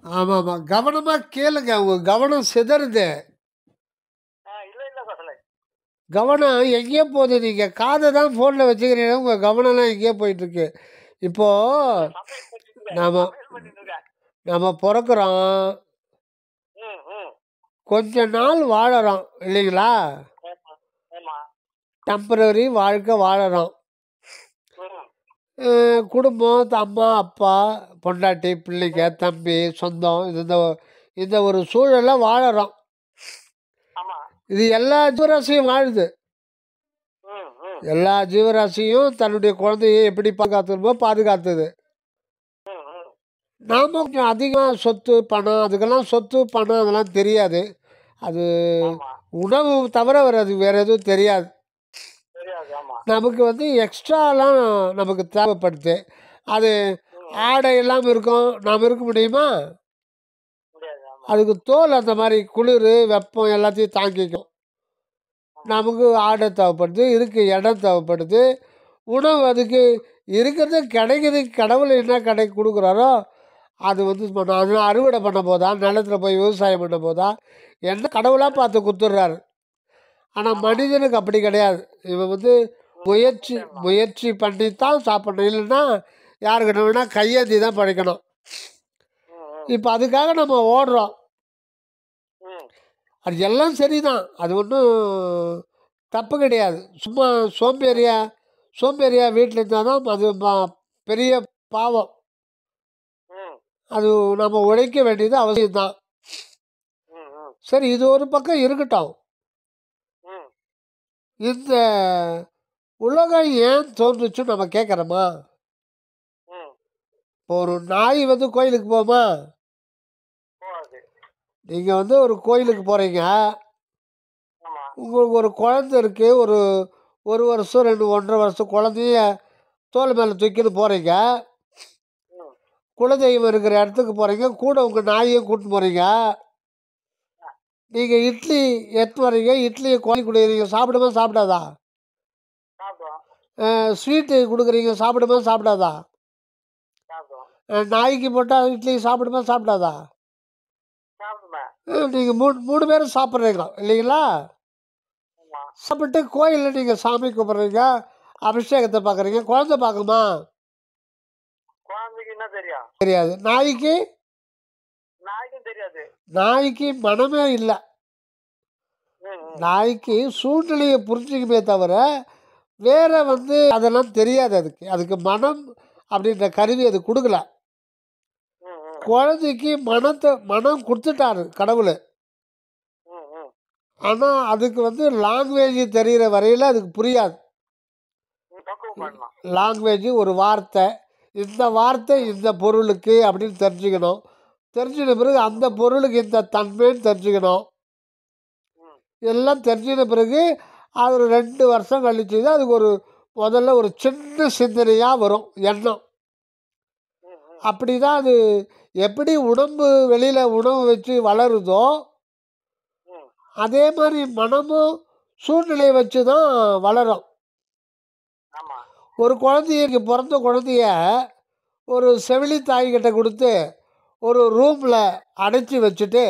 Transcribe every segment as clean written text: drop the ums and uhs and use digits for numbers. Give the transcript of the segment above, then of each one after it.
ஆமாமா. கவனமா கேளுங்க. உங்க கவனம் சிதறுது. இல்ல இல்ல சொல்லுங்க. கவனம் எங்கேயோ போகுது. நீங்க காத தான் ஃபோன்ல வச்சுக்கிறீங்க. உங்க கவனம்லாம் எங்கேயோ போயிட்டுருக்கு. இப்போ சமையல் பண்ணிட்டு இருக்கேன். நாம சமையல் பண்ணிட்டு இருக்கேன். நம்ம பொறக்குறோம். ம், ம். கொஞ்ச நாள் வாழறோம் இல்லைங்களா? ஆமா, ஆமா. டெம்பரரி வாழ்க்கை வாழறோம். ம். குடும்பம், அம்மா, அப்பா, பொண்டாட்டி, பிள்ளைங்க, தம்பி, சொந்தம் இந்த இந்த ஒரு சூழல்ல வாழறோம். ஆமா. இது எல்லா ஜீவராசியும் வாழுது. ம், ம். எல்லா ஜீவராசியும் தன்னுடைய குழந்தையை எப்படி பாதுகாத்துமோ பாதுகாத்தது. ம், ம். நாம கொஞ்சம் அதிகமாக சொத்து, பணம் அதுக்கெல்லாம் சொத்து, பணம் அதெல்லாம் தெரியாது. அது ஆமா. உணவு தவிர வேற எதுவும் தெரியாது. தெரியாது. ஆமா. நமக்கு வந்து எக்ஸ்ட்ராலாம் நமக்கு தேவைப்படுது. அது ம். ஆடை எல்லாம் இருக்கும். நாம் இருக்க முடியுமா? முடியாது. ஆமா. அதுக்கு தோல் அந்த மாதிரி குளிர், வெப்பம் எல்லாத்தையும் தாங்கிக்கும். ஆமா. நமக்கு ஆடை தேவைப்படுது, இதுக்கு இடம் தேவைப்படுது, உணவு அதுக்கு இருக்கிறது கிடைக்குது. கடவுள் என்ன கடை கொடுக்குறாரோ அது வந்து அதெல்லாம் அறுவடை பண்ண போதா, நிலத்தில் போய் விவசாயம் பண்ண போதா, என்ன கடவுளாக பார்த்து கொடுத்துட்றாரு. ஆனால் ஆமா. மனிதனுக்கு அப்படி கிடையாது. இவன் வந்து முயற்சி தேவலாம். முயற்சி பண்ணி தான் சாப்பிடணும். இல்லைன்னா யாருக்கிட்ட வேணால் கையேந்தி தான் படைக்கணும். ம், ம். இப்போ அதுக்காக நம்ம ஓடுறோம். ம். அது எல்லாம் சரிதான். அது ஒன்றும் தப்பு கிடையாது. சும்மா சோம்பேறியா சோம்பேறியா வீட்டில் இருந்தால் தான் அது பெரிய பாவம். ம். அது நம்ம உழைக்க வேண்டியது அவசியம்தான். ம், ம். சரி, இது ஒரு பக்கம் இருக்கட்டும். ம். இந்த உலகம் ஏன் தோன்றுச்சுன்னு நம்ம கேட்குறோமா? ம். இப்போ ஒரு நாய் வந்து கோயிலுக்கு போகுமா? போகாது. நீங்கள் வந்து ஒரு கோயிலுக்கு போகிறீங்க. ஆமா. உங்களுக்கு ஒரு குழந்தை இருக்குது. ஒரு 1 வருஷம் 2 1.5 வருஷம் குழந்தைய தோள் மேலே தூக்கின்னு போகிறீங்க. ம். குலதெய்வம் இருக்கிற இடத்துக்கு போகிறீங்க. கூட உங்கள் நாயையும் கூட்டின்னு போகிறீங்க. நீங்கள் இட்லி எடுத்து வரீங்க. இட்லியை கோழி கொடுக்குறீங்க. சாப்பிடுமா சாப்பிடாதா? சாப்பிடுவோம். ஸ்வீட்டு கொடுக்குறீங்க. சாப்பிடுமா சாப்பிடாதா? சாப்பிடுவோம். நாய்க்கு போட்டால் இட்லி சாப்பிடுமா சாப்பிடாதா? சாப்பிடுமே. நீங்கள் 3 பேரும் சாப்பிட்றீங்க இல்லைங்களா? ஆமா. சாப்பிட்டு கோயிலில் நீங்கள் சாமி கும்பிட்றீங்க. அபிஷேகத்தை பார்க்குறீங்க. குழந்தை பார்க்குமா? குழந்தைக்கு என்ன தெரியும்? தெரியாது. நாய்க்கு நாய்க்கும் தெரியாது. நாய்க்கு மனமே இல்லை. ம், ம். நாய்க்கு சூழ்நிலையை புரிஞ்சுக்குமே தவிர வேற வந்து அதெல்லாம் தெரியாது. அதுக்கு மனம் அப்படின்ற கருவி அது கொடுக்கல. ம், ம். குழந்தைக்கு மனம் கொடுத்துட்டாரு கடவுள். ம், ம். ஆனால் அதுக்கு வந்து லாங்குவேஜ் தெரிகிற வரையில் அதுக்கு புரியாது. பக்குவம் பண்ணலாம். லாங்குவேஜ் ஒரு வார்த்தை, இந்த வார்த்தை இந்த பொருளுக்கு அப்படின்னு தெரிஞ்சுக்கணும். தெரிஞ்சின பிறகு அந்த பொருளுக்கு இந்த தன்மைன்னு தெரிஞ்சுக்கணும். ம். இதெல்லாம் தெரிஞ்சின பிறகு அது ஒரு 2 வருஷம் கழிச்சு தான் அதுக்கு முதல்ல ஒரு சின்ன சிந்தனையாக வரும் எண்ணம். ம், ம். அப்படி தான் அது எப்படி உடம்பு வெளியில் உணவு வச்சு வளருதோ ம். அதே மாதிரி மனமும் சூழ்நிலையை வச்சு தான் வளரும். ஆமா. ஒரு பிறந்த குழந்தைய ஒரு செவிலி தாய்கிட்ட கொடுத்து ஒரு ரூமில் அடைச்சி வச்சுட்டு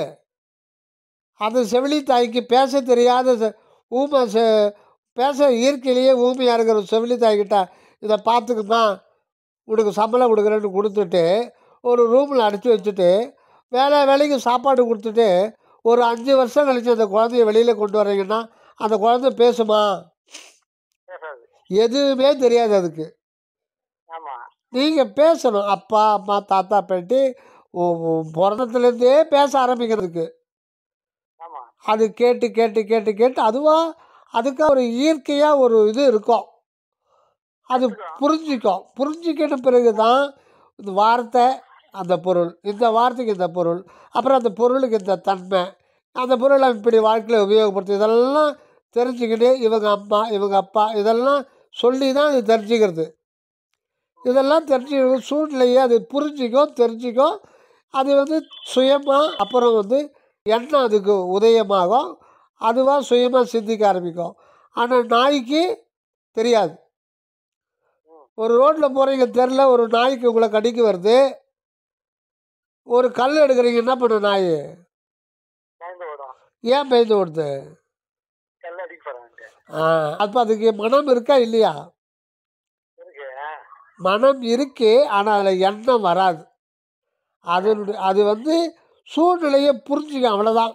அந்த செவிலி தாய்க்கு பேச தெரியாத ஊமை பேச இயற்கையிலேயே ஊமையாக இருக்கிற செவிலி தாய்கிட்ட இதை பார்த்துக்குமா உனக்கு சம்பளம் கொடுக்குறேன்னு கொடுத்துட்டு ஒரு ரூமில் அடைச்சி வச்சுட்டு வேலைக்கு சாப்பாடு கொடுத்துட்டு ஒரு 5 வருஷம் கழிச்சு அந்த குழந்தைய வெளியில் கொண்டு வர்றீங்கன்னா அந்த குழந்தை பேசுமா? பேசாது. எதுவுமே தெரியாது அதுக்கு. ஆமா. நீங்கள் பேசணும். அப்பா அம்மா தாத்தா பாட்டி பிறந்தத்துலேருந்தே பேச ஆரம்பிக்கிறதுக்கு. ஆமா. அது கேட்டு கேட்டு கேட்டு கேட்டு அதுக்காக ஒரு இயற்கையாக ஒரு இது இருக்கும். அது புரிஞ்சிக்கிட்ட பிறகு தான் இந்த வார்த்தை அந்த பொருள், இந்த வார்த்தைக்கு இந்த பொருள், அப்புறம் அந்த பொருளுக்கு இந்த தன்மை, அந்த பொருளை இப்படி வாழ்க்கையில் உபயோகப்படுத்து இதெல்லாம் தெரிஞ்சுக்கிட்டு இவங்க அம்மா இவங்க அப்பா இதெல்லாம் சொல்லி தான் இது தெரிஞ்சுக்கிறது. இதெல்லாம் தெரிஞ்சுக்கிற சூழ்நிலையை அது புரிஞ்சிக்கும் தெரிஞ்சிக்கும். அது வந்து சுயமாக அப்புறம் வந்து எண்ணம் அதுக்கு உதயமாகும். அதுவாக சுயமாக சிந்திக்க ஆரம்பிக்கும். ஆனால் நாய்க்கு தெரியாது. ஒரு ரோட்டில் போகிறீங்க தெருல ஒரு நாய்க்கு உங்களை கடிக்க வருது. ஒரு கல் எடுக்கிறீங்க, என்ன பண்ணும் நாய்? பயந்து ஓடும். ஏன் பயந்து ஓடுது? கல் அடிக்க போறாங்க. அப்போ அதுக்கு மனம் இருக்கா இல்லையா? இருக்கு. மனம் இருக்கு, ஆனால் அதில் எண்ணம் வராது. அது வந்து சூழ்நிலையை புரிஞ்சுக்க, அவ்வளோதான்.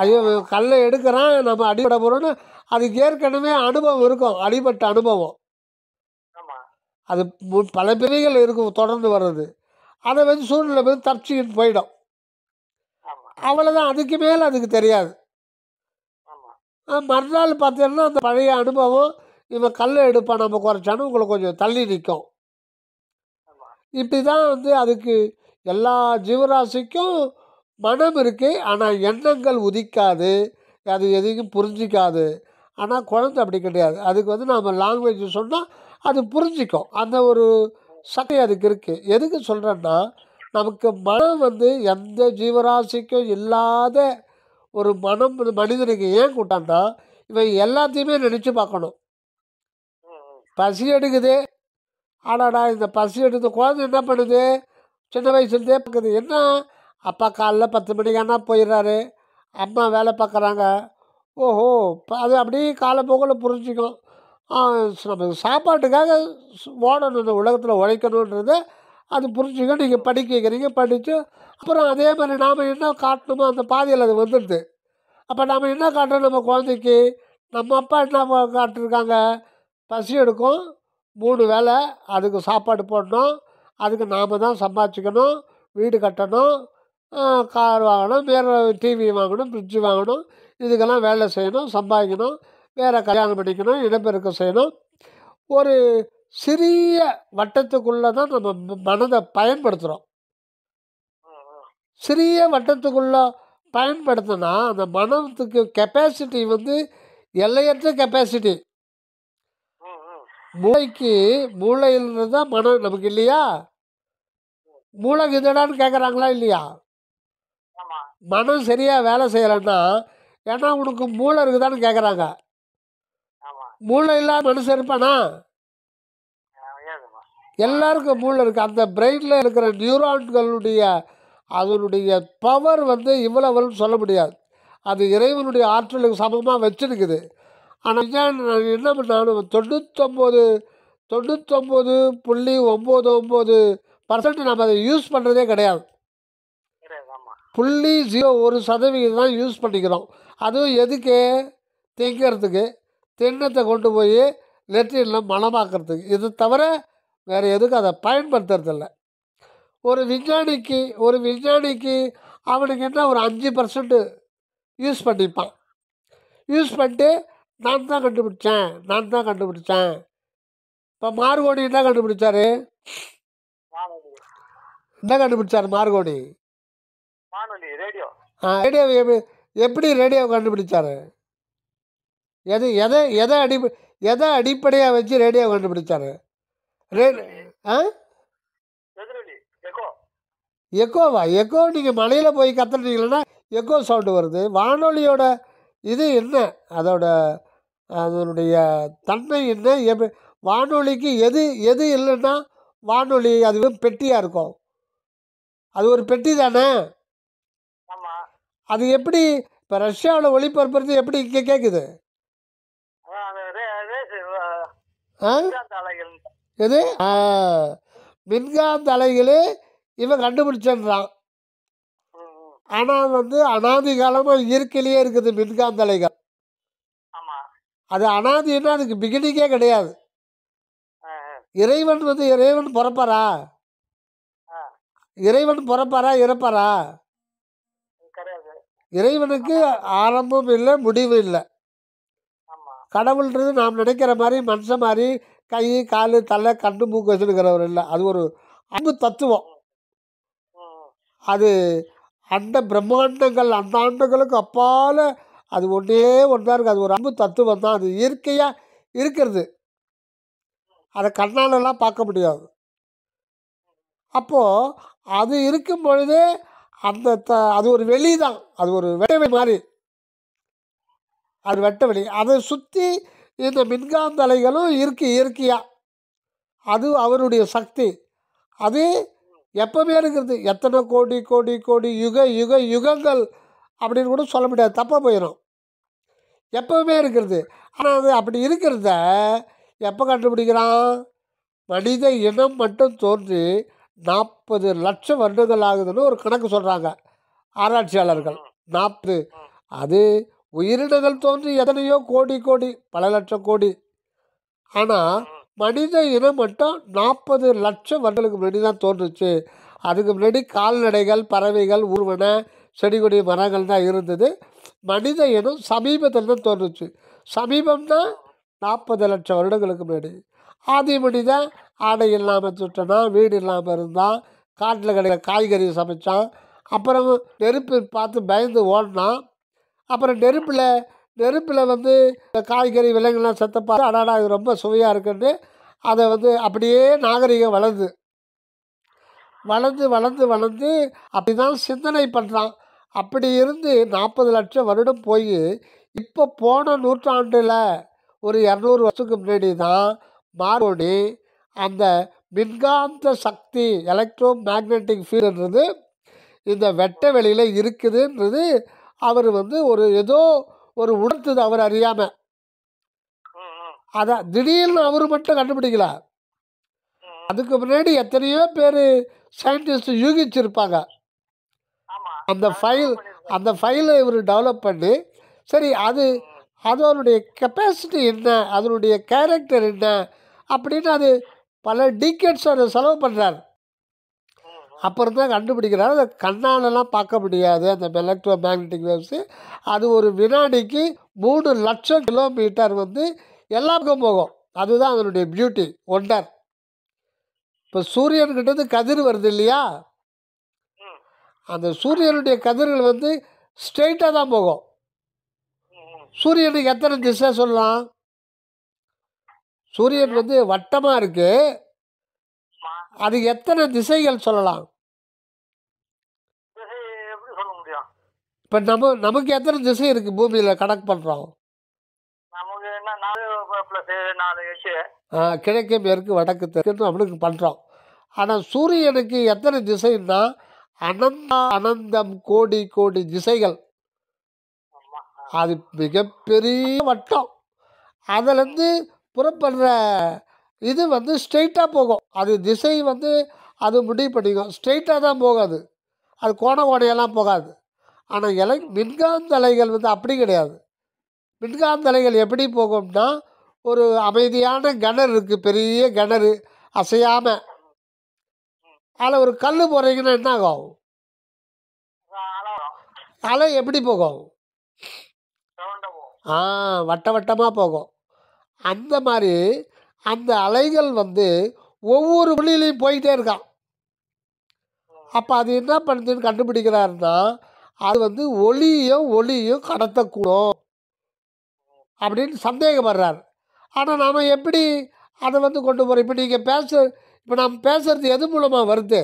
ஐயோ கல்லை எடுக்கிறான், நம்ம அடிபட போகிறோன்னு அதுக்கு ஏற்கனவே அனுபவம் இருக்கும், அடிபட்ட அனுபவம். ஆமா. அது பல பிரிவுகள் இருக்கும் தொடர்ந்து வர்றது. அதை வந்து சூழ்நிலை வந்து தப்பிச்சுக்கிட்டு போயிடும், ஆமா. அவ்வளோதான். அதுக்கு மேலே அதுக்கு தெரியாது. ஆமா. மறுநாள் பார்த்தீங்கன்னா அந்த பழைய அனுபவம், இவன் கல்லை எடுப்பான் நம்ம குறைச்சான்னு உங்களை கொஞ்சம் தள்ளி நிற்கும். ஆமா. இப்படி தான் வந்து அதுக்கு எல்லா ஜீவராசிக்கும் மனம் இருக்குது, ஆனால் எண்ணங்கள் உதிக்காது, அது எதையும் புரிஞ்சிக்காது. ஆனால் குழந்தை அப்படி கிடையாது. அதுக்கு வந்து நாம் லாங்குவேஜ் சொன்னால் அது புரிஞ்சிக்கும். அந்த ஒரு சக்தி அதுக்கு இருக்குது. எதுக்கு சொல்கிறேன்னா, நமக்கு மனம் வந்து எந்த ஜீவராசிக்கும் இல்லாத ஒரு மனம் மனிதனுக்கு ஏன் கூட்டான்னா, இவன் எல்லாத்தையுமே நினச்சி பார்க்கணும். பசி எடுக்குது, ஆடாடா இந்த பசி எடுத்த குழந்தை என்ன பண்ணுது, சின்ன வயசுலேருந்தே பார்க்குது. என்ன, அப்பா காலைல 10 மணிக்கானா போயிடுறாரு, அம்மா வேலை பார்க்குறாங்க. ஓஹோ, அது அப்படியே காலப்போக்கில் புரிஞ்சிக்கும். நம்ம சாப்பாட்டுக்காக ஓடணும், இந்த உலகத்தில் உழைக்கணுன்றதை அது புரிஞ்சுக்க. நீங்கள் படிக்க வைக்கிறீங்க, படித்து அப்புறம் அதே மாதிரி நாம் என்ன காட்டணுமோ அந்த பாதையில் அது வந்துடுது. அப்போ நாம் என்ன காட்டுறோம் நம்ம குழந்தைக்கு? நம்ம அப்பா என்ன காட்டிருக்காங்க? பசி எடுக்கும், 3 வேளை அதுக்கு சாப்பாடு போடணும், அதுக்கு நாம் தான் சம்பாதிச்சிக்கணும், வீடு கட்டணும், கார் வாங்கணும், வேறு டிவி வாங்கணும், ஃப்ரிட்ஜு வாங்கணும், இதுக்கெல்லாம் வேலை செய்யணும், சம்பாதிக்கணும், வேறு கல்யாணம் பண்ணிக்கணும், இனப்பெருக்கம் செய்யணும். ஒரு சிறிய வட்டத்துக்குள்ளே தான் நம்ம மனதை பயன்படுத்துகிறோம். சிறிய வட்டத்துக்குள்ளே பயன்படுத்தினா அந்த மனத்துக்கு கெப்பாசிட்டி வந்து எல்லையற்ற கெப்பாசிட்டி. மூளையிலிருந்து தான் மனம் நமக்கு இல்லையா? மூளை இதடான்னு கேட்குறாங்களா இல்லையா? மனம் சரியாக வேலை செய்யலைன்னா, ஏன்னா உனக்கு மூளை இருக்குதான்னு கேட்குறாங்க. மூளை இல்லாத மனுஷன் இருப்பானா? எல்லாருக்கும் மூளை இருக்குது. அந்த பிரெயினில் இருக்கிற நியூரான்களுடைய அதனுடைய பவர் வந்து இவ்வளவுன்னு சொல்ல முடியாது. அது இறைவனுடைய ஆற்றலுக்கு சமமாக வச்சுருக்குது. ஆனால் என்ன பண்ணாலும் 99.99% நம்ம அதை யூஸ் பண்ணுறதே கிடையாது. 0.01% தான் யூஸ் பண்ணிக்கிறோம். அதுவும் எதுக்கு? திங்கிறதுக்கு, திண்ணத்தை கொண்டு போய் லெட்ரினில் மலமாக்கிறதுக்கு. இது தவிர வேறு எதுக்கு அதை பயன்படுத்துறதில்ல. ஒரு விஞ்ஞானிக்கு அவனுக்கு என்ன ஒரு 5% யூஸ் பண்ணிப்பான். யூஸ் பண்ணிட்டு நான் தான் கண்டுபிடிச்சேன். இப்போ மார்கோனி என்ன கண்டுபிடிச்சாரு? மார்கோனி ரேடியோ எப்படி ரேடியோ கண்டுபிடிச்சாரு? எதை அடிப்படையாக வச்சு ரேடியோ கண்டுபிடிச்சாரு? எக்கோ நீங்கள் மலையில் போய் கத்துனீங்கன்னா எக்கோ சவுண்டு வருது. வானொலியோட இது என்ன, அதனுடைய தன்மை என்ன? வானொலிக்கு எது இல்லைன்னா வானொலி அது பெட்டியாக இருக்கும். அது ஒரு பெட்டி தானே. அது எப்படி இப்போ ரஷ்யாவில் ஒளிபரப்புறது எப்படி இங்கே கேட்குது? எது மின்காந்த அலைகளே இவன் கண்டுபிடிச்சான். ஆனால் வந்து அனாதி காலமாக இயற்கையிலேயே இருக்குது மின்காந்த அலைகள். அது அனாதின்னா அதுக்கு பிகினிங்கே கிடையாது. இறைவன் பிறப்பாரா? இறப்பாரா? இறைவனுக்கு ஆரம்பம் இல்லை, முடிவு இல்லை. கடவுள்ன்றது நாம் நினைக்கிற மாதிரி மனுஷன் மாதிரி கை காலு தலை கண்ணு மூக்கு வச்சுருக்கிறவர் இல்லை. அது ஒரு அன்பு தத்துவம். அது அந்த பிரம்மாண்டங்கள் அந்த ஆண்டுகளுக்கு அப்பால் அது ஒன்றா இருக்குது. அது ஒரு அன்பு தத்துவம் தான். அது இயற்கையாக இருக்கிறது, அதை கண்ணாலெல்லாம் பார்க்க முடியாது. அப்போது அது இருக்கும் பொழுதே அது ஒரு வெளி தான், அது ஒரு வெட்டவெளி மாதிரி. அது வெட்டவெளி, அதை சுற்றி இந்த மின்காந்த அலைகளும் இருக்குது இயற்கையாக. அது அவருடைய சக்தி. அது எப்பவுமே இருக்கிறது. எத்தனை கோடி கோடி கோடி யுகங்கள் அப்படின்னு கூட சொல்ல முடியாது, தப்பாக போயிடும். எப்பவுமே இருக்கிறது. ஆனால் அது அப்படி இருக்கிறத எப்போ கண்டுபிடிக்கிறான்? மனித இனம் மட்டும் தோன்றி 40 லட்சம் வருடங்கள் ஆகுதுன்னு ஒரு கணக்கு சொல்கிறாங்க ஆராய்ச்சியாளர்கள். 40. அது உயிரினங்கள் தோன்றி எத்தனையோ கோடி கோடி, பல லட்சம் கோடி. ஆனால் மனித இனம் மட்டும் 40 லட்சம் வருடங்களுக்கு முன்னாடி தான் தோன்றுச்சு. அதுக்கு முன்னாடி கால்நடைகள், பறவைகள், ஊர்வன, செடி கொடி, மரங்கள் தான் இருந்தது. மனித இனம் சமீபத்தில் தான் தோன்றுச்சு. சமீபம்னா 40 லட்சம் வருடங்களுக்கு முன்னாடி. ஆதி மனிதன் ஆடை இல்லாமல் சுற்றினான், வீடு இல்லாமல் இருந்தான், காட்டில் கிடைக்கிற காய்கறி சமைச்சான். அப்புறம் நெருப்பு பார்த்து பயந்து ஓடினான். அப்புறம் நெருப்பில் வந்து இந்த காய்கறி விலங்குலாம் செத்தப்பாரு, அடாடா இது ரொம்ப சுவையாக இருக்குன்னு அதை வந்து அப்படியே நாகரிகம் வளர்ந்து அப்படி தான் சிந்தனை பண்ணுறான். அப்படி இருந்து 40 லட்சம் வருடம் போய் இப்போ போன நூற்றாண்டில் ஒரு 200 வருஷத்துக்கு முன்னாடி தான் மார்கோனி அந்த மின்காந்த சக்தி, எலக்ட்ரோ மேக்னெட்டிக் ஃபீல்டுன்றது இந்த வெட்ட வெளியில் இருக்குதுன்றது அவர் வந்து ஒரு ஏதோ ஒரு உணர்த்துது அவர் அறியாமல். அதான் திடீர்னு அவர் மட்டும் கண்டுபிடிக்கல. அதுக்கு முன்னாடி எத்தனையோ பேர் சயின்டிஸ்ட் யூகிச்சிருப்பாங்க. அந்த ஃபைலை இவர் டெவலப் பண்ணி, சரி அதனுடைய கெப்பாசிட்டி என்ன, அதனுடைய கேரக்டர் என்ன அப்படின்னு அது பல டிகேட்ஸ் அதை செலவு பண்ணுறார். அப்புறம் தான் கண்டுபிடிக்கிறார். அதை கண்ணாலெல்லாம் பார்க்க முடியாது அந்த எலக்ட்ரோ மேக்னெட்டிக் வேவ்ஸு. அது ஒரு வினாடிக்கு 3 லட்சம் கிலோமீட்டர் வந்து எல்லா பக்கம் போகும். அதுதான் அதனுடைய பியூட்டி, ஒண்டர். இப்போ சூரியன்கிட்டது கதிர் வருது இல்லையா, அந்த சூரியனுடைய கதிர்கள் வந்து ஸ்ட்ரெயிட்டாக தான் போகும். சூரியனுக்கு எத்தனை திசை சொல்லலாம்? சூரியன் வந்து வட்டமாக இருக்குது, அது எத்தனை திசைகள் சொல்லலாம்? இப்போ நமக்கு எத்தனை திசை இருக்குது பூமியில் கணக்கு பண்ணுறோம்? கிழக்கு மேற்கு வடக்கு தெற்கு நம்மளுக்கு பண்ணுறோம். ஆனால் சூரியனுக்கு எத்தனை திசைன்னா அனந்தம் கோடி கோடி திசைகள். அது மிகப்பெரிய வட்டம். அதிலேருந்து புறப்படுற இது வந்து ஸ்ட்ரெயிட்டாக போகும். அது திசை வந்து அது முடிவு பண்ணிக்கும், ஸ்ட்ரெயிட்டாக தான் போகாது, அது கோணையெல்லாம் போகாது. ஆனால் மின்காந்த அலைகள் வந்து அப்படி கிடையாது. மின்காந்த அலைகள் எப்படி போகும்னா, ஒரு அமைதியான கிணறு இருக்குது, பெரிய கிணறு அசையாமல், அதில் ஒரு கல் போடுறீங்கன்னா என்ன ஆகும்? அலை எப்படி போகும்? வட்டமாக போகும். அந்த மாதிரி அந்த அலைகள் வந்து ஒவ்வொரு புள்ளியிலையும் போயிட்டே இருக்கான். அப்போ அது என்ன பண்ணுதுன்னு கண்டுபிடிக்கிறாருன்னா, அது வந்து ஒளியும் கடத்தக்கூடும் அப்படின்னு சந்தேகப்படுறார். ஆனால் நாம் எப்படி அதை வந்து கொண்டு போகிறோம்? இப்போ நாம் பேசுறது எது மூலமாக வருது?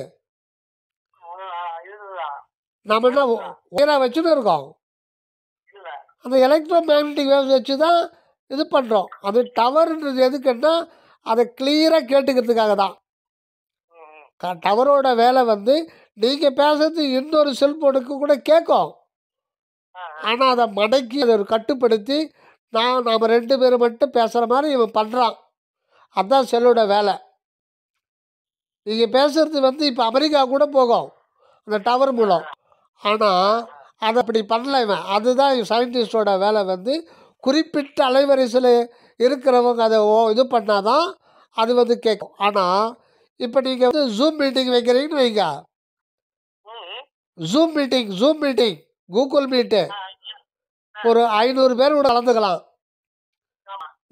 நாம் என்ன உயராக வச்சுன்னு இருக்கோம்? அந்த எலக்ட்ரோ மேக்னெட்டிக் வேவ்ஸ் வச்சு தான் இது பண்ணுறோம். அது டவர்ன்றது எதுக்குன்னா அதை கிளியராக கேட்டுக்கிறதுக்காக தான். டவரோட வேலை வந்து நீங்கள் பேசுறது இன்னொரு செல்ஃபோனுக்கு கூட கேட்கும், ஆனால் அதை மடக்கி அதை கட்டுப்படுத்தி நாம் 2 பேரும் மட்டும் பேசுகிற மாதிரி இவன் பண்ணுறான். அதுதான் செல்லோட வேலை. நீங்கள் பேசுகிறது வந்து இப்போ அமெரிக்கா கூட போகும் அந்த டவர் மூலம். ஆனால் அதை அப்படி பண்ணல இவன். அதுதான் சயின்டிஸ்டோட வேலை வந்து குறிப்பிட்ட அலைவரிசையில் இருக்கிறவங்க அதை இது பண்ணாதான் அது வந்து கேட்கும். ஆனால் இப்போ நீங்கள் வந்து ஜூம் மீட்டிங் வைக்கிறீங்கன்னு வைங்க, ஜூம் மீட்டிங் கூகுள் மீட்டு, ஒரு 500 பேர் கூட கலந்துக்கலாம்.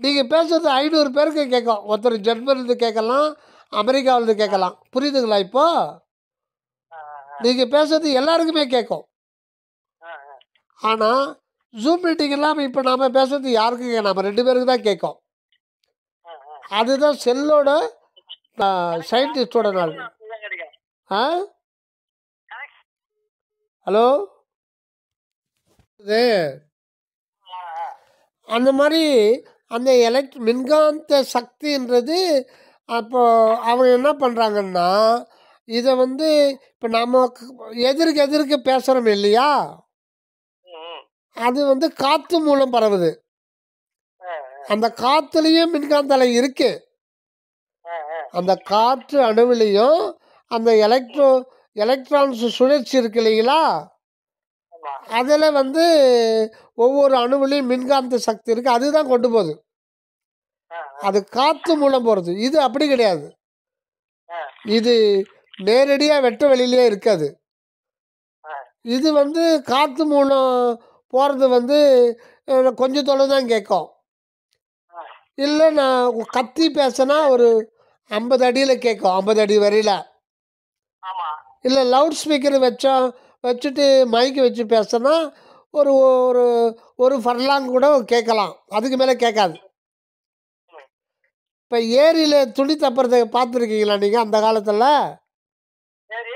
நீங்கள் பேசுறது 500 பேருக்கு கேட்கும். ஒருத்தர் ஜெர்மனிலேருந்து கேட்கலாம், அமெரிக்காவிலேருந்து கேட்கலாம். புரியுதுங்களா? இப்போ நீங்கள் பேசுறது எல்லாருக்குமே கேட்கும். ஆனால் ஜூம் மீட்டிங் இல்லாமல் இப்போ நாம் பேசுறது யாருக்கும் நம்ம 2 பேருக்கு தான் கேட்கும். அதுதான் செல்லோட சயின்டிஸ்டோட நாள். ஹலோ, அந்த மாதிரி அந்த மின்காந்த சக்தின்றது அப்போ அவங்க என்ன பண்ணுறாங்கன்னா, இதை வந்து இப்போ நம்ம எதிர்க்க பேசுகிறோம் இல்லையா, ம். அது வந்து காற்று மூலம் பரவுது. அந்த காற்றுலேயும் மின்காந்த அலை இருக்கு. அந்த காற்று அணுவிலையும் அந்த எலக்ட்ரான்ஸ் சுழற்சி இருக்கு இல்லைங்களா, ஆமா. அதில் வந்து ஒவ்வொரு அணுவிலையும் மின்காந்த சக்தி இருக்குது. அதுதான் கொண்டு போகுது. அது காற்று மூலம் போகிறது. இது அப்படி கிடையாது. இது நேரடியாக வெட்ட வெளியிலே இருக்காது. இது வந்து காற்று மூலம் போகிறது வந்து கொஞ்சம் தொலைவு தான் கேட்கும். இல்லை நான் கத்தி பேசினா ஒரு 50 அடியில் கேட்கும், 50 அடி வரையில். ஆமா. இல்லை லவுட் ஸ்பீக்கர் வச்சுட்டு மைக்கு வச்சு பேசினா ஒரு ஒரு ஒரு ஃபர்லாங் கூட கேட்கலாம், அதுக்கு மேலே கேட்காது. இப்போ ஏரியில் துணி தப்புறதை பார்த்துருக்கீங்களா நீங்கள்? அந்த காலத்தில் சரி.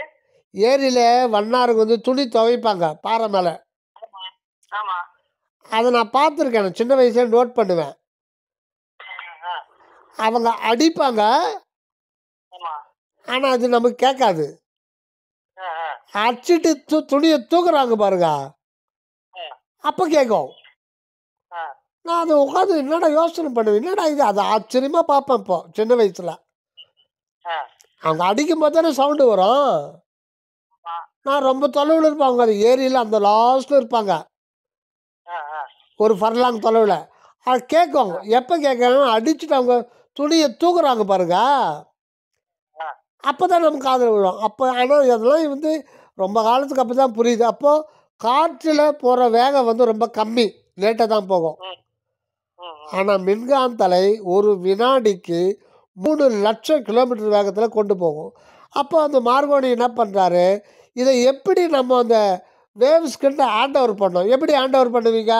ஏரியில் வண்ணாருக்கு வந்து துணி துவைப்பாங்க பாறை மேலே. ஆமா. அதை நான் பார்த்துருக்கேன், நான் சின்ன வயசுல நோட் பண்ணுவேன். அவங்க அடிப்பாங்க, ஆமா. ஆனால் அது நமக்கு கேட்காது. அடிச்சிட்டு துணியை தூக்குறாங்க பாருங்க, அப்போ கேட்கும். நான் அதை உட்காந்து என்னடா யோசனை பண்ணுவேன், என்னடா இது, அதை ஆச்சரியமாக பார்ப்பேன். இப்போ சின்ன வயசில் அவங்க அடிக்கும் போது தானே சவுண்டு வரும். நான் ரொம்ப தொலைவில் இருப்பேன், அவங்க அது ஏரியில் அந்த லாஸ்ட்டில் இருப்பாங்க, ஒரு ஃபர்லாங் தொலைவில். அது கேட்கும். எப்போ கேட்கணும், அடிச்சுட்டு அவங்க துணியை தூக்குறாங்க பாருங்க, அப்போ தான் நமக்கு காதில் விழும். அப்போ ஆனால் இதெல்லாம் வந்து ரொம்ப காலத்துக்கு அப்போ தான் புரியுது. அப்போது காற்றில் போகிற வேகம் வந்து ரொம்ப கம்மி, லேட்டாக தான் போகும். ஆனால் மின்காந்த அலை ஒரு வினாடிக்கு 3 லட்சம் கிலோமீட்டர் வேகத்தில் கொண்டு போகும். அப்போ அந்த மார்கோனி என்ன பண்ணுறாரு, இதை எப்படி நம்ம அந்த வேவ்ஸ்கிட்ட ஹேண்ட் ஓவர் பண்ணோம். எப்படி ஹேண்ட் ஓவர் பண்ணுவீங்க?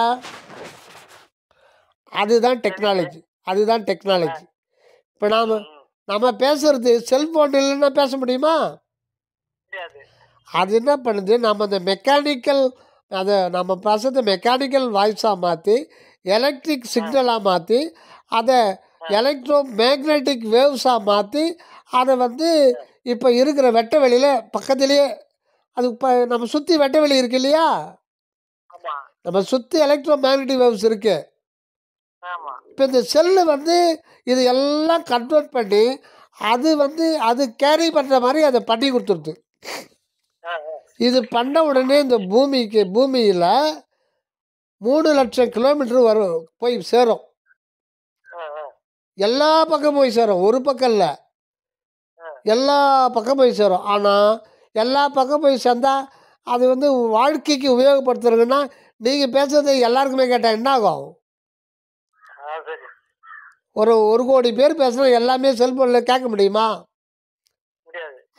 அதுதான் டெக்னாலஜி. இப்போ நம்ம பேசுறது செல்ஃபோன் இல்லைன்னா பேச முடியுமா? அது என்ன பண்ணுது, நம்ம அந்த மெக்கானிக்கல், அதை நம்ம பேசுறது மெக்கானிக்கல் வாய்ஸாக மாற்றி எலக்ட்ரிக் சிக்னலாக மாற்றி அதை எலக்ட்ரோ மேக்னெட்டிக் வேவ்ஸாக மாற்றி அதை வந்து இப்போ இருக்கிற வெட்ட வெளியில் பக்கத்துலேயே, அது இப்போ நம்ம சுற்றி வெட்ட வெளி இருக்கு இல்லையா, நம்ம சுற்றி எலக்ட்ரோ மேக்னெட்டிக் வேவ்ஸ் இருக்குது. இப்போ இந்த செல்லு வந்து இது எல்லாம் கன்வெர்ட் பண்ணி அது வந்து அது கேரி பண்ணுற மாதிரி அதை பண்ணி கொடுத்துருது. இது பண்ண உடனே இந்த பூமியில் 3 லட்சம் கிலோமீட்டர் வரும், போய் சேரும். எல்லா பக்கம் போய் சேரும், ஒரு பக்கம் இல்லை, எல்லா பக்கம் போய் சேரும். ஆனால் எல்லா பக்கம் போய் சேர்ந்தால் அது வந்து வாழ்க்கைக்கு உபயோகப்படுத்துறதுன்னா நீங்கள் பேசுறது எல்லாருக்குமே கேட்டால் என்ன ஆகும்? ஒரு கோடி பேர் பேசுனா எல்லாமே செல்ஃபோனில் கேட்க முடியுமா?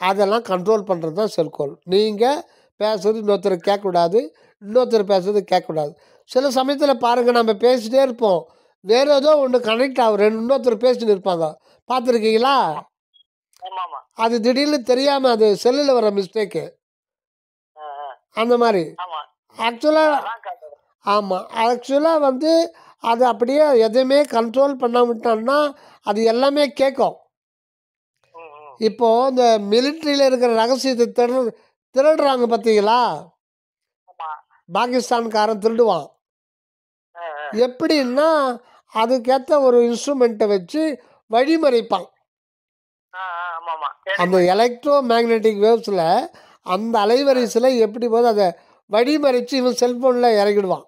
அதெல்லாம் கண்ட்ரோல் பண்ணுறது தான் செல்கோல். நீங்கள் பேசுறது இன்னொருத்தர் கேட்கக்கூடாது, இன்னொருத்தர் பேசுறது கேட்கக்கூடாது. சில சமயத்தில் பாருங்கள், நம்ம பேசிகிட்டே இருப்போம், வேறு ஏதோ ஒன்று கனெக்ட் ஆகும், இன்னொருத்தர் பேசிட்டு இருப்பாங்க, பார்த்துருக்கீங்களா? அது திடீர்னு தெரியாமல் அது செல்லில் வர மிஸ்டேக்கு அந்த மாதிரி. ஆக்சுவலாக வந்து அது அப்படியே எதுவுமே கண்ட்ரோல் பண்ண விட்டோம்னா அது எல்லாமே கேட்கும். இப்போது இந்த மிலிட்ரியில் இருக்கிற ரகசியத்தை திருடுறாங்க பார்த்தீங்களா, பாகிஸ்தான்காரன் திருடுவான். எப்படின்னா அதுக்கேற்ற ஒரு இன்ஸ்ட்ருமெண்ட்டை வச்சு வழிமறைப்பான். அந்த எலக்ட்ரோ மேக்னெட்டிக் வேவ்ஸில் அந்த அலைவரிசையில் எப்படி போது அதை வழிமறைச்சு இவன் செல்ஃபோனில் இறங்கிடுவான்.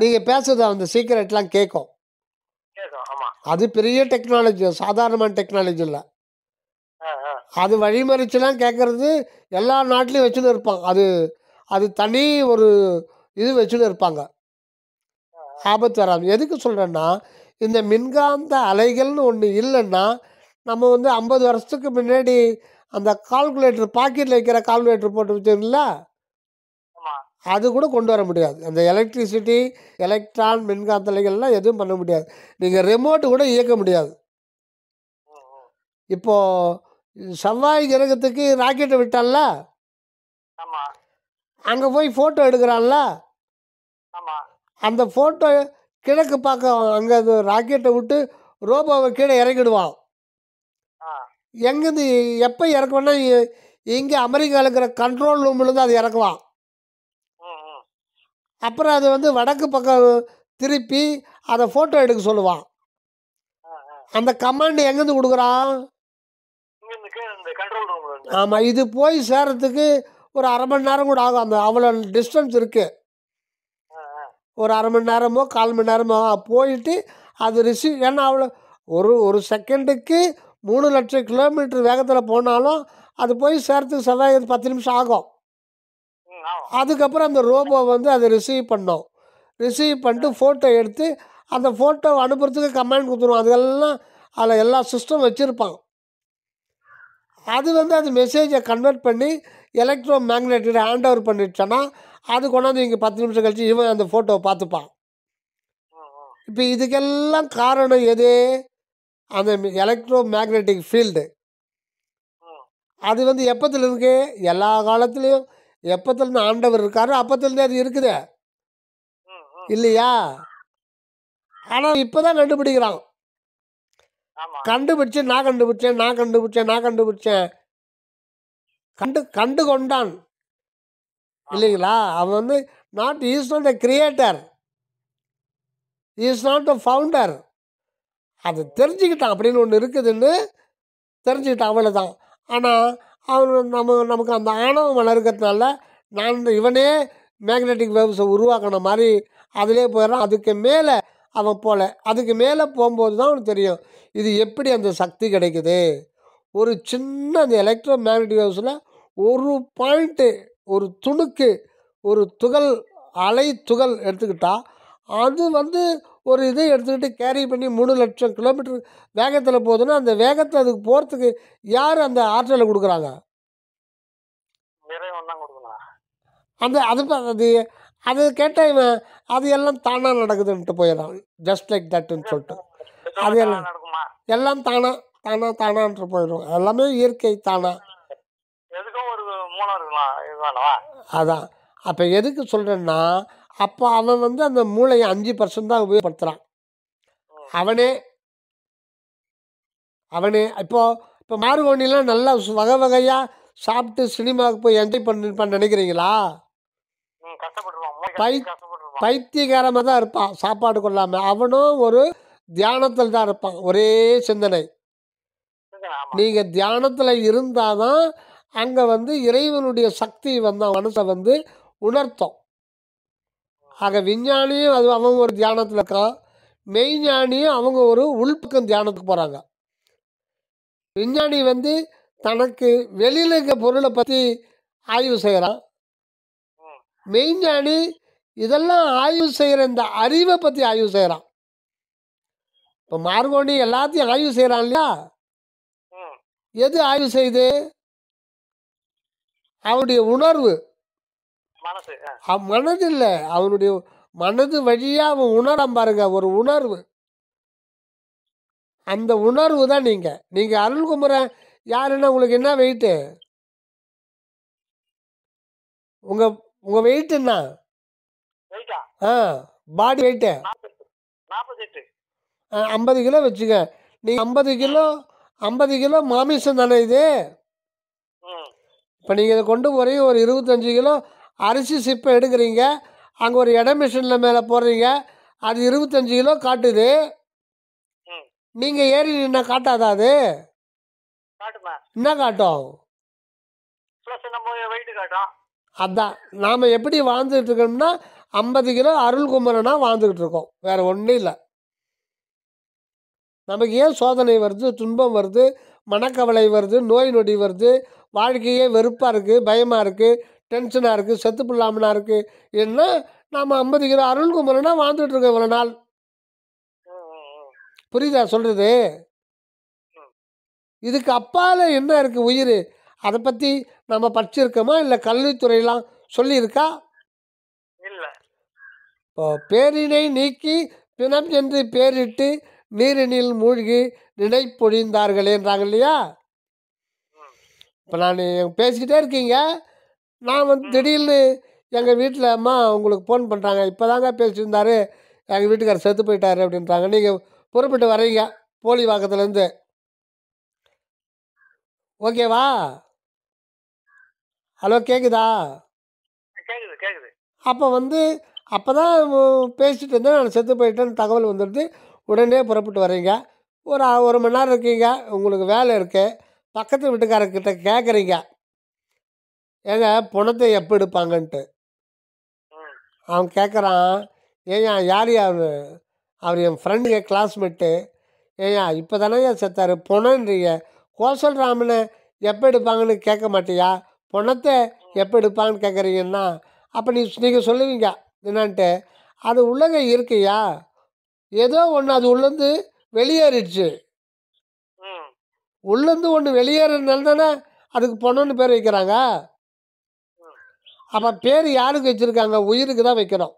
நீங்கள் பேசுறது அந்த சீக்கிரட்லாம் கேட்கும். அது பெரிய டெக்னாலஜி, சாதாரணமான டெக்னாலஜி இல்லை. அது வழிமறிச்சுலாம் கேட்குறது எல்லா நாட்டிலையும் வச்சுன்னு இருப்பான். அது தனி ஒரு இது வச்சுன்னு இருப்பாங்க, ஆபத்து வராது. எதுக்கு சொல்கிறேன்னா, இந்த மின்காந்த அலைகள்னு ஒன்று இல்லைன்னா நம்ம வந்து 50 வருஷத்துக்கு முன்னாடி அந்த கால்குலேட்டர், பாக்கெட்டில் வைக்கிற கால்குலேட்டர் போட்டு வச்சுருங்களா, அது கூட கொண்டு வர முடியாது. அந்த எலக்ட்ரிசிட்டி, எலக்ட்ரான், மின்காந்த அலைகள்லாம் எதுவும் பண்ண முடியாது. நீங்கள் ரிமோட்டு கூட இயக்க முடியாது. இப்போது செவ்வாய் கிரகத்துக்கு ராக்கெட்டை விட்டான்ல, அங்கே போய் ஃபோட்டோ எடுக்கிறான்ல, அந்த ஃபோட்டோ கிழக்கு பார்க்க அங்கே அந்த ராக்கெட்டை விட்டு ரோபோவை கீழே இறங்கிடுவான். எங்கேருந்து எப்போ இறக்குவேன்னா இங்கே அமெரிக்காவில் இருக்கிற கண்ட்ரோல் ரூம்லேருந்து அது இறக்குவான். ம் ம் அப்புறம் அது வந்து வடக்கு பக்கம் திருப்பி அதை ஃபோட்டோ எடுக்க சொல்லுவான். ஆ ஆ அந்த கமாண்ட் எங்கேருந்து கொடுக்குறான்? இங்கேருந்து கீழே இந்த கண்ட்ரோல் ரூம்ல இருந்து. ஆமாம், இது போய் சேரத்துக்கு ஒரு அரை மணி நேரம் கூட ஆகும். அந்த அவ்வளோ டிஸ்டன்ஸ் இருக்குது. ஆ ஆ ஒரு அரை மணி நேரமோ 1/4 மணி நேரமோ போயிட்டு அது ரிசீவ். ஏன்னா அவ்வளோ ஒரு செகண்டுக்கு 3 லட்சம் கிலோமீட்டர் வேகத்தில் போனாலும் அது போய் சேரத்துக்கு செவ்வாய் 10 நிமிஷம் ஆகும். ம் ஆமாம். அதுக்கப்புறம் அந்த ரோபோ வந்து அதை ரிசீவ் பண்ணோம். ரிசீவ் பண்ணிட்டு ஃபோட்டோ எடுத்து அந்த ஃபோட்டோ அனுப்புறதுக்கு கமாண்ட் கொடுத்துருவோம். அதெல்லாம் அதில் எல்லா சிஸ்டம் வச்சுருப்பான். அது வந்து அது மெசேஜை கன்வெர்ட் பண்ணி எலக்ட்ரோ மேக்னெட்டில் ஹேண்ட் ஓவர் பண்ணிடுச்சோன்னா அது கொண்டாந்து இங்கே 10 நிமிஷம் கழிச்சு இவன் அந்த ஃபோட்டோவை பார்த்துப்பான். ம் ம் இப்போ இதுக்கெல்லாம் காரணம் எது? அந்த எலக்ட்ரோ மேக்னெட்டிக் ஃபீல்டு. ம் அது வந்து எப்பத்தில் இருக்கு? எல்லா காலத்துலேயும் எப்பத்துலேருந்து ஆண்டவர் இருக்காரோ அப்பத்துலேருந்தே அது இருக்குது ம் ம் இல்லையா? ஆனால் இப்போ தான் கண்டுபிடிக்கிறான். ஆமாம். கண்டுபிடிச்சு நான் கண்டுபிடிச்சேன் கண்டு கொண்டான் இல்லைங்களா? அவன் வந்து is not a creator, is not a founder. அது தெரிஞ்சுக்கிட்டான் அப்படின்னு ஒன்று இருக்குதுன்னு தெரிஞ்சுக்கிட்டான், அவ்வளோதான். ஆனால் அவன் நமக்கு அந்த ஆணவம் வளர்க்கறதுனால இவனே மேக்னெட்டிக் வேவ்ஸை உருவாக்கின மாதிரி அதிலே போயிடறான். அதுக்கு மேலே அவன் அதுக்கு மேலே போகும்போது தான் அவனுக்கு தெரியும் இது எப்படி அந்த சக்தி கிடைக்குது. ஒரு சின்ன அந்த எலக்ட்ரோ மேக்னெட்டிக் வேவ்ஸில் ஒரு பாயிண்ட்டு, ஒரு துணுக்கு, ஒரு துகள், அலை துகள் எடுத்துக்கிட்டால் அது வந்து ஒரு இதை எடுத்துக்கிட்டு கேரி பண்ணி 3 லட்சம் கிலோமீட்டர் வேகத்தில் போகுதுன்னா அந்த வேகத்தை அதுக்கு போகிறதுக்கு யார் அந்த ஆற்றலை கொடுக்குறாங்க? இறைவன் தான் கொடுக்கணும். அது அது கேட்டால் இவன் அது எல்லாம் தானாக நடக்குதுன்ட்டு போயிடறான். ஜஸ்ட் லைக் தட்டுன்னு சொல்லிட்டு அது எல்லாம் நடக்குமா? எல்லாம் தானான்ட்டு போயிடும். எல்லாமே இயற்கை தானா. எதுக்கும் ஒரு மூலம் இருக்கலாம் இதுதானவா? அதான். அப்போ எதுக்கு சொல்கிறேன்னா, அப்போ அவன் வந்து அந்த மூளையை 5% தான் உபயோகப்படுத்துகிறான். அவனே இப்போ மார்கோனிலாம் நல்லா வகை வகையாக சாப்பிட்டு சினிமாவுக்கு போய் என்ஜாய் பண்ணிருப்பான்னு நினைக்கிறீங்களா? பைத்தியகாரமாக தான் இருப்பான் சாப்பாடு கொள்ளாமல். அவனும் ஒரு தியானத்தில் தான் இருப்பான். ஒரே சிந்தனை. நீங்கள் தியானத்தில் இருந்தால் தான் அங்கே வந்து இறைவனுடைய சக்தி வந்து மனசை வந்து உணர்த்தும். ஆக விஞ்ஞானியும் அவங்க ஒரு தியானத்தில் இருக்கான், மெய்ஞானியும் அவங்க ஒரு உள்பக்கம் தியானத்துக்கு போகிறாங்க. விஞ்ஞானி வந்து தனக்கு வெளியில் இருக்க பொருளை பற்றி ஆய்வு செய்கிறான். மெய்ஞானி இதெல்லாம் ஆய்வு செய்கிற இந்த அறிவை பற்றி ஆய்வு செய்கிறான். இப்போ மார்கோனி எல்லாத்தையும் ஆய்வு செய்கிறான் இல்லையா? எது ஆய்வு செய்யுது? அவனுடைய உணர்வு. மனது இல்லை, அவனுடைய மனது வழியாக அவன் உணரான் பாருங்க, ஒரு உணர்வு. அந்த உணர்வு தான் நீங்கள் அருள்குமரன் யாருன்னா உங்களுக்கு என்ன வெயிட்டு? உங்கள் வெயிட் என்ன? பாடி வெயிட்டு 50 கிலோ வச்சுக்க. நீங்கள் 50 கிலோ மாமிசம் தானே இது. இப்போ நீங்கள் இதை கொண்டு போகிறீங்க, ஒரு 25 கிலோ அரிசி சிப்பை எடுக்கிறீங்க, அங்கே ஒரு இட மிஷினில் மேலே போடுறீங்க, அது 25 கிலோ காட்டுது. நீங்கள் ஏறி நின்னா காட்டாதா? அது என்ன காட்டும்? அதான் நாம் எப்படி வாழ்ந்துட்டு இருக்கோம்னா 50 கிலோ அருள்குமரனா வாழ்ந்துக்கிட்டு இருக்கோம், வேற ஒன்றும் இல்லை. நமக்கு ஏன் சோதனை வருது, துன்பம் வருது, மனக்கவலை வருது, நோய் நொடி வருது, வாழ்க்கையே வெறுப்பாக இருக்குது, பயமாக இருக்குது, டென்ஷனாக இருக்குது, செத்து பிள்ளாமனா இருக்குது. ஏன்னா நாம் 50 கிலோ அருள்குமரனா வாழ்ந்துட்டு இருக்கோம் இவ்வளோ நாள். புரியுதா சொல்கிறது? இதுக்கு அப்பால் என்ன இருக்குது உயிர்? அதை பற்றி நம்ம படிச்சிருக்கோமா? இல்லை கல்வித்துறையெல்லாம் சொல்லியிருக்கா? இப்போ பேரினை நீக்கி பிணம் என்று பேரிட்டு நீரினில் மூழ்கி நினைப்பொழிந்தார்களேன்றாங்க இல்லையா? இப்போ நான் பேசிக்கிட்டே இருக்கீங்க, நான் வந்து திடீர்னு எங்கள் வீட்டில் அம்மா உங்களுக்கு ஃபோன் பண்ணுறாங்க, இப்போ தாங்க பேசியிருந்தாரு, எங்கள் வீட்டுக்காரர் செத்து போயிட்டாரு அப்படின்றாங்க. நீங்கள் புறப்பட்டு வரீங்க போலி வாக்கத்துலேருந்து. ஓகேவா? ஹலோ கேட்குதா? கேக்குது கேக்குது. அப்போ அப்போ தான் பேசிட்டு இருந்தேன், நான் செத்து போயிட்டேன்னு தகவல் வந்துடுது. உடனே புறப்பட்டு வரீங்க. ஒரு மணி நேரம் இருக்கீங்க, உங்களுக்கு வேலை இருக்குது. பக்கத்து வீட்டுக்காரர்கிட்ட கேட்குறீங்க, ஏங்க பணத்தை எப்போ எடுப்பாங்கன்ட்டு. அவன் கேட்குறான், ஏயா யார் அவர் என் ஃப்ரெண்டுங்க கிளாஸ்மேட்டு. ஏயா இப்போ தானே செத்தார், பணன்றீங்க. கோசல் ராமனை எப்போ எடுப்பாங்கன்னு கேட்க மாட்டியா, பணத்தை எப்போ எடுப்பாங்கன்னு கேட்குறீங்கன்னா, அப்போ நீங்கள் சொல்லுவீங்க என்னான்ட்டு, அது உள்ளங்க இருக்கையா, ஏதோ ஒன்று அது உள்ளேருந்து வெளியேறிடுச்சு. உள்ளேருந்து ஒன்று வெளியேறதுனால தானே அதுக்கு பொண்ணுன்னு பேர் வைக்கிறாங்க. அப்போ பேர் யாருக்கு வச்சுருக்காங்க? உயிருக்கு தான் வைக்கிறோம்.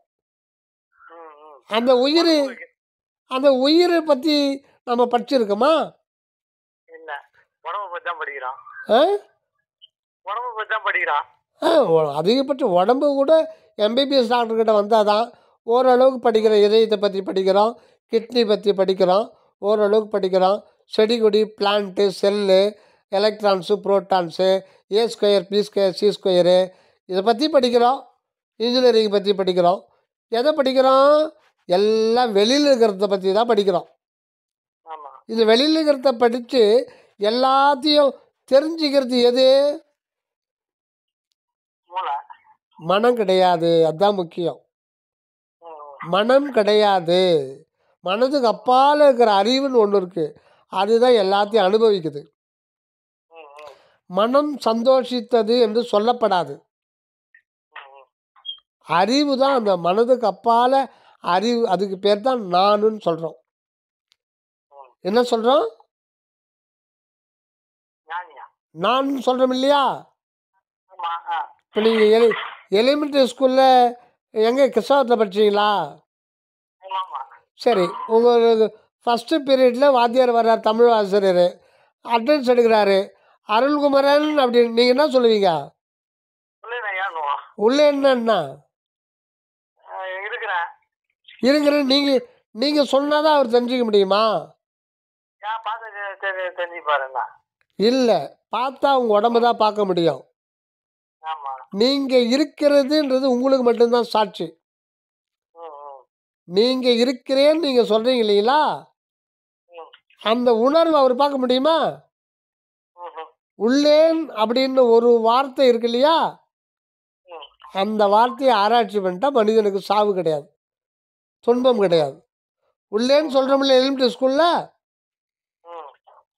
அந்த உயிரை பற்றி நம்ம படிச்சிருக்கோமா? அதிகபட்சம் உடம்பு கூட எம்பிபிஎஸ் டாக்டர்கிட்ட வந்தால் தான் ஓரளவுக்கு படிக்கிறோம். இதயத்தை பற்றி படிக்கிறோம், கிட்னி பற்றி படிக்கிறோம், ஓரளவுக்கு படிக்கிறோம். செடி கொடி, plant, cell, electrons, protons, A square, B square, C square, இதை பற்றி படிக்கிறோம். இன்ஜினியரிங் பற்றி படிக்கிறோம். எதை படிக்கிறோம்? எல்லாம் வெளியில் இருக்கிறத பற்றி தான் படிக்கிறோம். இது வெளியில் இருக்கிறத படித்து எல்லாத்தையும் தெரிஞ்சுக்கிறது எது? மனம் கிடையாது. அதுதான் முக்கியம். மனம் கிடையாது. மனதுக்கு அப்பால் இருக்கிற அறிவுன்னு ஒன்று இருக்குது, அதுதான் எல்லாத்தையும் அனுபவிக்குது. மனம் சந்தோஷித்தது என்று சொல்லப்படாது. அறிவு தான் அந்த மனதுக்கு அப்பால் அறிவு. அதுக்கு பேர் தான் நானுன்னு சொல்கிறோம். என்ன சொல்கிறோம்? நான் சொல்கிறோம் இல்லையா? இப்போ நீங்கள் எலிமெண்ட்ரி ஸ்கூலில் எங்கே கிருஷ்ணாவரத்தில் படிச்சீங்களா? சரி, உங்களுக்கு ஃபஸ்ட்டு பீரியடில் வாத்தியார் வர்றார், தமிழ் ஆசிரியர் அட்டன்ஸ் எடுக்கிறாரு, அருள்குமரன் அப்படின்னு நீங்கள் என்ன சொல்லுவீங்க? உள்ளே என்னன்னா இருக்கிறேன் நீங்கள் சொன்னால் தான் அவர் தெரிஞ்சிக்க முடியுமா? இல்லை, பார்த்தா உங்கள் உடம்பு தான் பார்க்க முடியும். நீங்கள் இருக்கிறதுன்றது உங்களுக்கு மட்டும்தான் சாட்சி. நீங்கள் இருக்கிறேன்னு நீங்கள் சொல்கிறீங்க இல்லைங்களா, அந்த உணர்வு அவர் பார்க்க முடியுமா? உள்ளேன் அப்படின்னு ஒரு வார்த்தை இருக்கு இல்லையா, அந்த வார்த்தையை ஆராய்ச்சி பண்ணிட்டா மனிதனுக்கு சாவு கிடையாது, துன்பம் கிடையாது. உள்ளேன்னு சொல்கிறோம் இல்லையா எலிமெண்ட்ரி ஸ்கூலில்,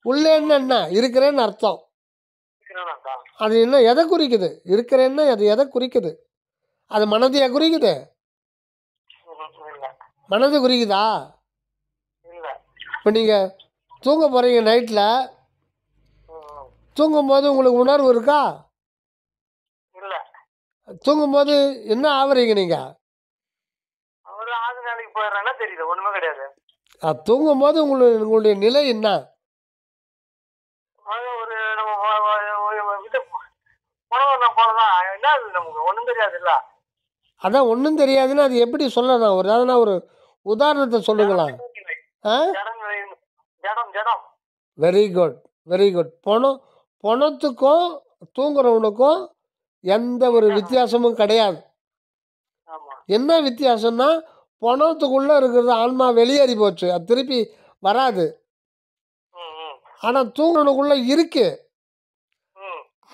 உள்ளேன்னு என்ன? இருக்கிறேன்னு அர்த்தம். அது என்ன எதை குறிக்குது? இருக்கிறேன்னா அது எதை குறிக்குது? அது மனதையா குறிக்குது? மனது குறிக்குதா? இப்போ நீங்கள் தூங்க போகிறீங்க, நைட்டில் தூங்கும்போது உங்களுக்கு உணர்வு இருக்கா? தூங்கும்போது என்ன ஆகுறீங்க நீங்கள்? தூங்கும்போது உங்களுடைய நிலை என்ன? அதான் ஒன்றும் தெரியாதுன்னு அது எப்படி சொல்லலாம்? ஒரு உதாரணத்தை சொல்லுங்களா? Very good, very good. பணத்துக்கும் தூங்குறவனுக்கும் எந்த ஒரு வித்தியாசமும் கிடையாது. என்ன வித்தியாசம்னா, பணத்துக்குள்ளே இருக்கிறது ஆன்மா வெளியேறி போச்சு, அது திருப்பி வராது. ஆனால் தூங்குறவனுக்குள்ளே இருக்கு,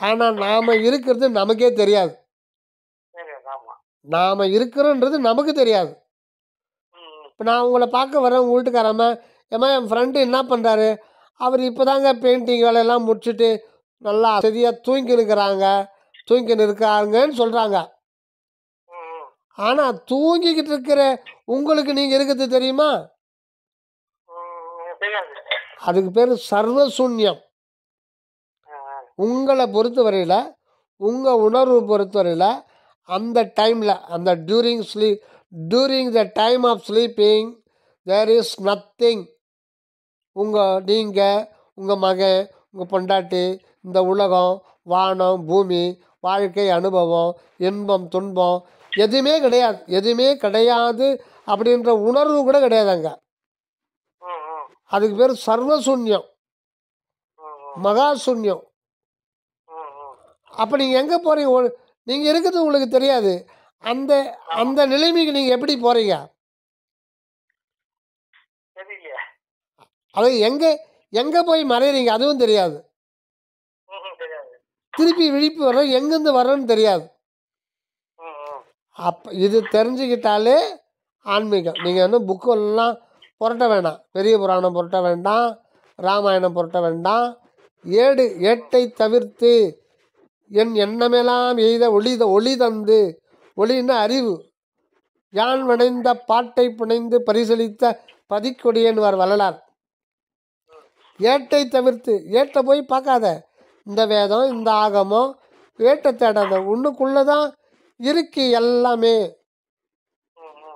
ஆனால் நாம் இருக்கிறது நமக்கே தெரியாது. நாம் இருக்கிறோன்றது நமக்கு தெரியாது. இப்போ நான் உங்களை பார்க்க வரேன், உங்கள் வீட்டுக்காரம்மா, ஏம்மா என் ஃப்ரெண்டு என்ன பண்ணுறாரு, அவர் இப்போ தாங்க பெயிண்டிங் வேலையெல்லாம் முடிச்சுட்டு நல்லா சரியாக தூங்கின்னு இருக்காங்கன்னு சொல்கிறாங்க. ஆனால் தூங்கிக்கிட்டு இருக்கிற உங்களுக்கு நீங்கள் இருக்கிறது தெரியுமா? அதுக்கு பேர் சர்வசூன்யம். உங்களை பொறுத்தவரையில், உங்கள் உணர்வு பொறுத்தவரையில், அந்த டைமில், அந்த during the time of sleeping there is nothing. நீங்கள், உங்கள் மகன், உங்கள் பொண்டாட்டி, இந்த உலகம், வானம், பூமி, வாழ்க்கை அனுபவம், இன்பம், துன்பம் எதுவுமே கிடையாது. எதுவுமே கிடையாது அப்படின்ற உணர்வு கூட கிடையாது அங்கே. அதுக்கு பேர் சர்வசூன்யம், மகாசூன்யம். அப்போ நீங்கள் எங்கே போகிறீங்க? நீங்கள் இருக்கிறது உங்களுக்கு தெரியாது. அந்த அந்த நிலைமைக்கு நீங்கள் எப்படி போகிறீங்க? தெரியலையே. அது எங்கே போய் மறையிறீங்க அதுவும் தெரியாது. தெரியாது. திருப்பி விழிப்பு வரோம், எங்கேருந்து வரோன்னு தெரியாது. அப்போ இது தெரிஞ்சுக்கிட்டாலே ஆன்மீகம். நீங்கள் இன்னும் புக்கெல்லாம் புரட்ட வேண்டாம், பெரிய புராணம் புரட்ட வேண்டாம், ராமாயணம் புரட்ட வேண்டாம். ஏட்டை தவிர்த்து என் எண்ணமெல்லாம் எய்த ஒளி தந்து, ஒளின்னு அறிவு, யான் வணைந்த பாட்டை புனைந்து பரிசளித்த பதிக்கொடியன்வார் வள்ளலார். ஏட்டை தவிர்த்து, ஏட்டை போய் பார்க்காத, இந்த வேதம் இந்த ஆகமம் ஏட்டை தேடாத, ஒன்றுக்குள்ளே தான் இருக்கு எல்லாமே.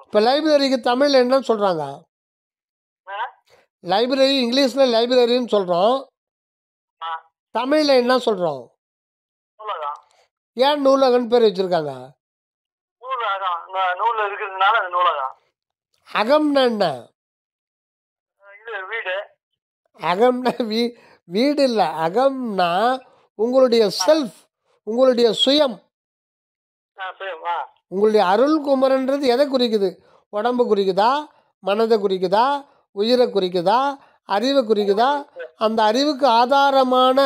இப்போ லைப்ரரிக்கு தமிழில் என்னன்னு சொல்கிறாங்க? லைப்ரரி இங்கிலீஷில் லைப்ரரின்னு சொல்கிறோம், தமிழில் என்ன சொல்கிறோம்? ஏன் நூலகன்னு பேர் வச்சுருக்காங்க? அகம்னா என்ன? அகம்னா வீடு இல்லை. அகம்னா உங்களுடைய செல்ஃப், உங்களுடைய சுயம். உங்களுடைய அருள் குமரன்றது எதை குறிக்குது? உடம்பு குறிக்குதா, மனதை குறிக்குதா, உயிரை குறிக்குதா, அறிவை குறிக்குதா? அந்த அறிவுக்கு ஆதாரமான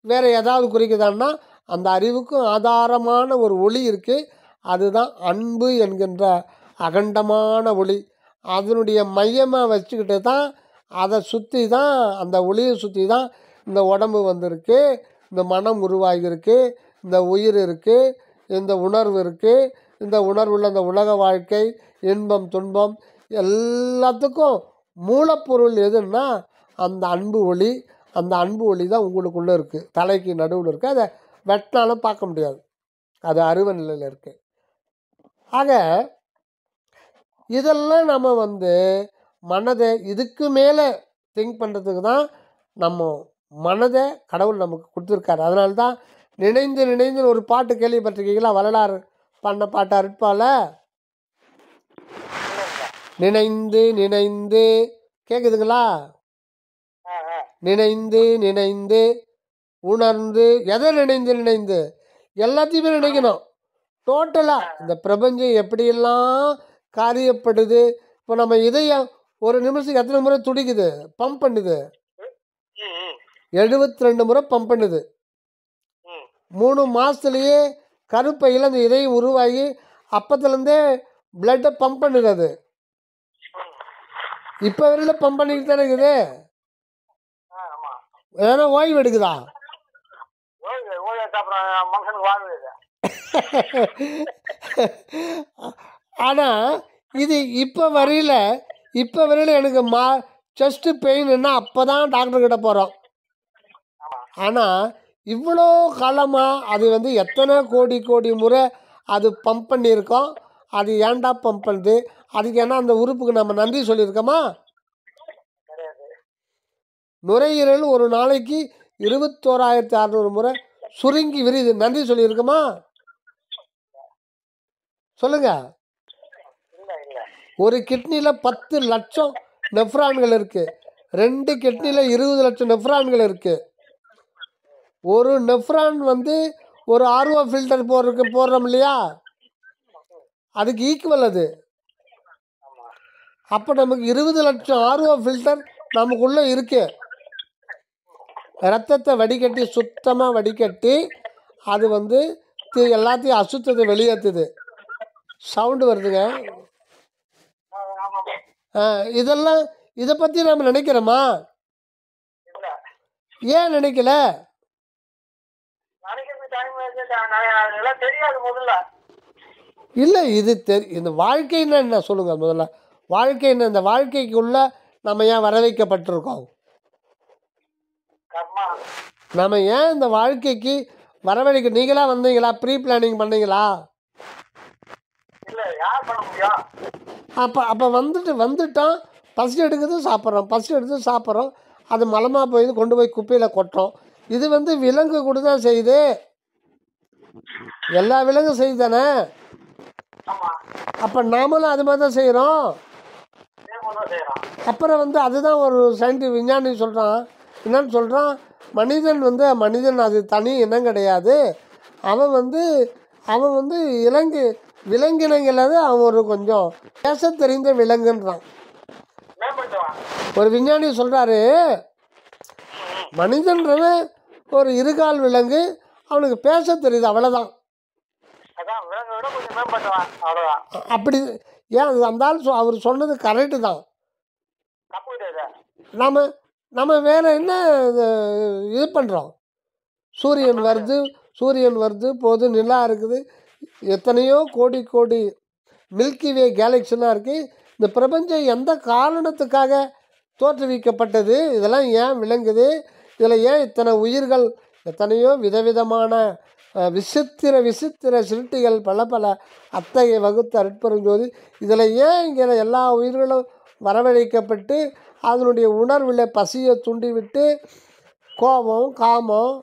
வேறு ஏதாவது குறிக்குதான்னா அந்த அறிவுக்கும் ஆதாரமான ஒரு ஒளி இருக்குது. அதுதான் அன்பு என்கின்ற அகண்டமான ஒளி. அதனுடைய மையமாக வச்சுக்கிட்டு தான், அதை சுற்றி தான், அந்த ஒளியை சுற்றி தான் இந்த உடம்பு வந்திருக்கு, இந்த மனம் உருவாகியிருக்கு, இந்த உயிர் இருக்குது, இந்த உணர்வு இருக்குது. இந்த உணர்வுள்ள இந்த உலக வாழ்க்கை, இன்பம் துன்பம் எல்லாத்துக்கும் மூலப்பொருள் எதுன்னா அந்த அன்பு ஒளி. அந்த அன்பு ஒளி தான் உங்களுக்குள்ளே இருக்குது, தலைக்கு நடுவில் இருக்குது. அதை வெட்டினாலும் பார்க்க முடியாது, அது அருவ நிலையில் இருக்குது. ஆக இதெல்லாம் நம்ம மனதை இதுக்கு மேலே திங்க் பண்ணுறதுக்கு தான் நம்ம மனதை கடவுள் நமக்கு கொடுத்துருக்காரு. அதனால தான் நினைந்து நினைந்து ஒரு பாட்டு கேள்விப்பட்டிருக்கீங்களா? வள்ளலார் பண்ண பாட்டு அருட்பால நினைந்து நினைந்து, கேட்குதுங்களா? நினைந்து நினைந்து உணர்ந்து, எதை நினைந்து நினைந்து? எல்லாத்தையுமே நினைக்கணும் டோட்டலாக. இந்த பிரபஞ்சம் எப்படியெல்லாம் காரியப்படுது. இப்போ நம்ம இதயம் ஒரு நிமிஷத்துக்கு எத்தனை முறை துடிக்குது, பம்ப் பண்ணுது? 72 முறை பம்ப் பண்ணுது. 3 மாதத்துலேயே கருப்பையில் அந்த இதயம் உருவாகி அப்பத்துலேருந்தே பிளட்டை பம்ப் பண்ணுது. அது இப்போ வரையில் பம்ப் பண்ணிக்கிட்டு தானே இருக்குது. ஏன்னா ஓய்வு எடுக்குதா? ஆனால் இது இப்போ வரையில் எனக்கு செஸ்ட்டு பெயின்னா அப்போ தான் டாக்டர்கிட்ட போகிறோம். ஆனால் இவ்வளோ காலமாக அது எத்தனை கோடி முறை அது பம்ப் பண்ணியிருக்கோம். அது ஏன்டா பம்ப் பண்ணுது? அதுக்கு ஏன்னா அந்த உறுப்புக்கு நம்ம நன்றி சொல்லியிருக்கோமா? நுரையீரல் ஒரு நாளைக்கு 21,600 முறை சுருங்கி விரிது, நன்றி சொல்லியிருக்கோமா? சொல்லுங்க. ஒரு கிட்னியில் 10 லட்சம் நெஃப்ரான்கள் இருக்குது, 2 கிட்னியில் 20 லட்சம் நெஃப்ரான்கள் இருக்குது. ஒரு நெஃப்ரான் ஒரு ஆர்ஓ ஃபில்டர் போடுறோம் இல்லையா, அதுக்கு ஈக்குவல் அது. அப்போ நமக்கு 20 லட்சம் ஆர்ஓ ஃபில்டர் நமக்குள்ளே இருக்கு. ரத்தத்தை வடிகட்டி, சுத்தமாக வடிகட்டி அது எல்லாத்தையும் அசுத்தத்தை வெளியேற்றுது. சவுண்டு வருதுங்க. இதெல்லாம் இதை பற்றி நாம் நினைக்கிறோமா? ஏன் நினைக்கல? இல்லை, இது இந்த வாழ்க்கைன்னா என்ன சொல்லுங்க முதல்ல. வாழ்க்கை என்ன? இந்த வாழ்க்கைக்குள்ள நம்ம ஏன் வர வைக்கப்பட்டிருக்கோம்? நம்ம ஏன் இந்த வாழ்க்கைக்கு வரவழைக்க? நீங்களா வந்தீங்களா? ப்ரீ பிளானிங் பண்ணீங்களா? அப்போ வந்துட்டோம். பசி எடுக்குது சாப்பிட்றோம். அது மலமாக போய் கொண்டு போய் குப்பையில் கொட்டுறோம். இது விலங்கு கூட தான் செய்யுது. எல்லா விலங்கும் செய்து தானே. அப்போ நாமளும் அது மாதிரி தான் செய்கிறோம். அப்புறம் அதுதான் ஒரு சயின்டிஃபிக் விஞ்ஞானி சொல்கிறான். என்னன்னு சொல்கிறான்? மனிதன் அது தனி இனம் கிடையாது. அவன் வந்து விலங்கினங்களது அவன் ஒரு கொஞ்சம் பேச தெரிந்த விலங்குன்றான். ஒரு விஞ்ஞானி சொல்கிறாரு, மனிதன்றவன் ஒரு இருகால் விலங்கு, அவனுக்கு பேச தெரியுது, அவ்வளோதான். அப்படி ஏன் அந்த ஆள் அவர் சொன்னது கரெக்டு தான். நம்ம வேற என்ன இது பண்ணுறோம்? சூரியன் வருது போது, நிலா இருக்குது, எத்தனையோ கோடி கோடி மில்கி வே கேலக்சிலாம் இருக்குது. இந்த பிரபஞ்சம் எந்த காரணத்துக்காக தோற்றுவிக்கப்பட்டது? இதெல்லாம் ஏன் விளங்குது? இதில் ஏன் இத்தனை உயிர்கள், எத்தனையோ விதவிதமான விசித்திர சிருட்டிகள், பல அத்தகைய வகுத்த அருட்பெருஞ்சோதி, இதில் ஏன் இங்கே எல்லா உயிர்களும் வரவழைக்கப்பட்டு அதனுடைய உணர்வில் பசியை தூண்டிவிட்டு கோபம், காமம்,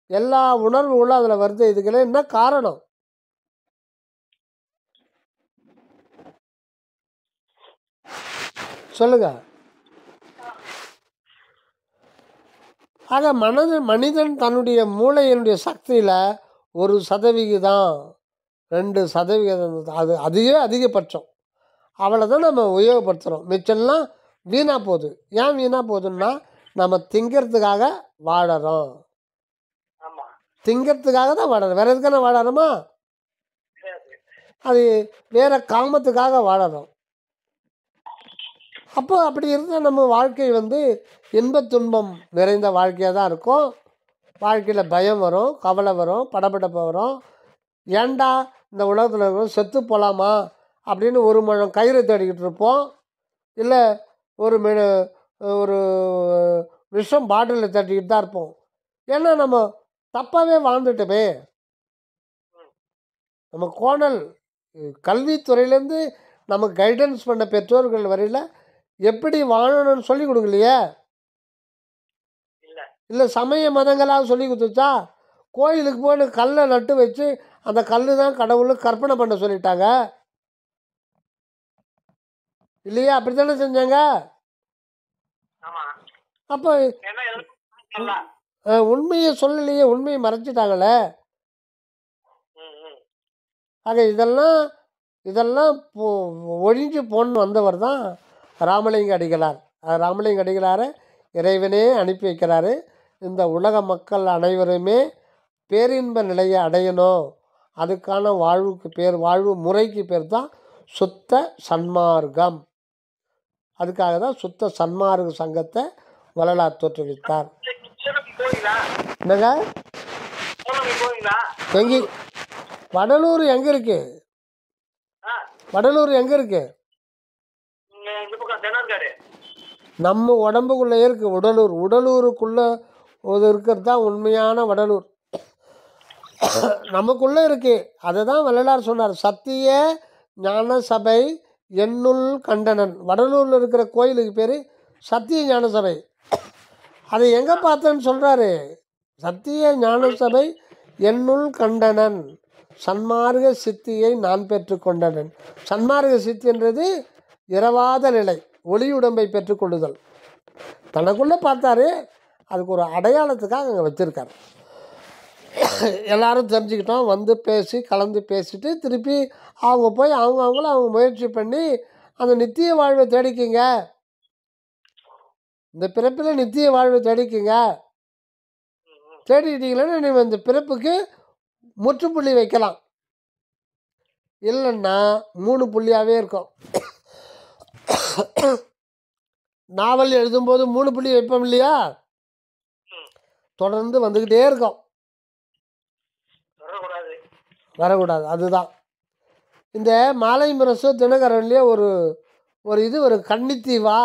எல்லா உணர்வுகளும் அதில் வருது? இதுக்கெல்லாம் என்ன காரணம்? சொல்லுங்க. ஆக மனிதன் தன்னுடைய மூளையினுடைய சக்தியில் 1%, 2%, அதுவே அதிகபட்சம், அவ்வளோதான் நம்ம உபயோகப்படுத்துகிறோம். மிச்சம்லாம் வீணாக போகுது. ஏன் வீணாக போகுதுன்னா, நம்ம திங்கிறதுக்காக வாழறோம். திங்கிறதுக்காக தான் வாழறோம், வேறு எதுக்கான வாழறோமா? அது வேறு காமத்துக்காக வாழறோம். அப்போ அப்படி இருந்தால் நம்ம வாழ்க்கை வந்து இன்பத் துன்பம் நிறைந்த வாழ்க்கையாக தான் இருக்கும். வாழ்க்கையில் பயம் வரும், கவலை வரும், படபடப்பு வரும். ஏண்டா இந்த உலகத்தில் இருக்கிறோம், செத்து போகலாமா அப்படின்னு ஒரு முழம் கயிறு தேடிக்கிட்டு இருப்போம். இல்லை ஒரு விஷம் பாட்டிலில் தட்டிக்கிட்டு தான் இருப்போம். ஏன்னா நம்ம தப்பாகவே வாழ்ந்துட்டோமே. நம்ம கோணல் கல்வித்துறையிலேருந்து நமக்கு கைடன்ஸ் பண்ண பெற்றோர்கள் வரையில் எப்படி வாழணும்னு சொல்லி கொடுக்கலையே. இல்லை சமய மதங்களாக சொல்லி கொடுத்துச்சா? கோயிலுக்கு போய் கல்லை நட்டு வச்சு அந்த கல் தான் கடவுள் கற்பனை பண்ண சொல்லிட்டாங்க இல்லையா? அப்படி தானே செஞ்சாங்க. அப்போ உண்மையை சொல்லலையே, உண்மையை மறைச்சிட்டாங்களே. ஆக இதெல்லாம் ஒழிஞ்சு போன்னு வந்தவர் தான் ராமலிங்க அடிகளார். ராமலிங்க அடிகளாரை இறைவனே அனுப்பி வைக்கிறாரு. இந்த உலக மக்கள் அனைவருமே பேரின்ப நிலையை அடையணும், அதுக்கான வாழ்வு முறைக்கு பேர் தான் சுத்த சன்மார்க்கம். அதுக்காக தான் சுத்த சன்மார்க்க சங்கத்தை வள்ளலார் தோற்றுவித்தார். என்னங்க எங்கே வடலூர் எங்கே இருக்கு? வடலூர் எங்கே இருக்கு? நம்ம உடம்புக்குள்ளே இருக்கு உடலூருக்குள்ளே இருக்கிறது தான் உண்மையான வடலூர். நமக்குள்ளே இருக்கு. அதை தான் வள்ளலார் சொன்னார், சத்திய ஞான சபை என்னுள் கண்டனன். வடலூரில் இருக்கிற கோயிலுக்கு பேர் சத்திய ஞான சபை. அதை எங்கே பார்த்தேன்னு சொல்கிறாரு, சத்திய ஞான சபை என்னுள் கண்டனன், சன்மார்க்க சித்தியை நான் பெற்று கொண்டனன். சன்மார்க்க சித்தின்றது இரவாத நிலை, ஒளியுடம்பை பெற்றுக்கொள்ளுதல். தனக்குள்ளே பார்த்தாரு, அதுக்கு ஒரு அடையாளத்துக்காக அங்கே வச்சுருக்காரு. எல்லாரும் தெரிஞ்சுக்கிட்டோம், வந்து பேசி கலந்து பேசிட்டு திருப்பி அவங்க போய் அவங்கள அவங்க முயற்சி பண்ணி அந்த நித்திய வாழ்வை தேடிக்கிங்க, இந்த பிறப்பில் நித்திய வாழ்வை தேடிக்கிங்க. தேடிக்கிட்டீங்களன்னா நீங்கள் இந்த பிறப்புக்கு முற்றுப்புள்ளி வைக்கலாம். இல்லைன்னா 3 புள்ளியாகவே இருக்கும். நாவல் எழுதும்போது 3 புள்ளி வைப்போம் இல்லையா, தொடர்ந்து வந்துக்கிட்டே இருக்கும், வரக்கூடாது. அதுதான் இந்த மாலை முரசு தினகரன்லேயே ஒரு கன்னித்தீவா,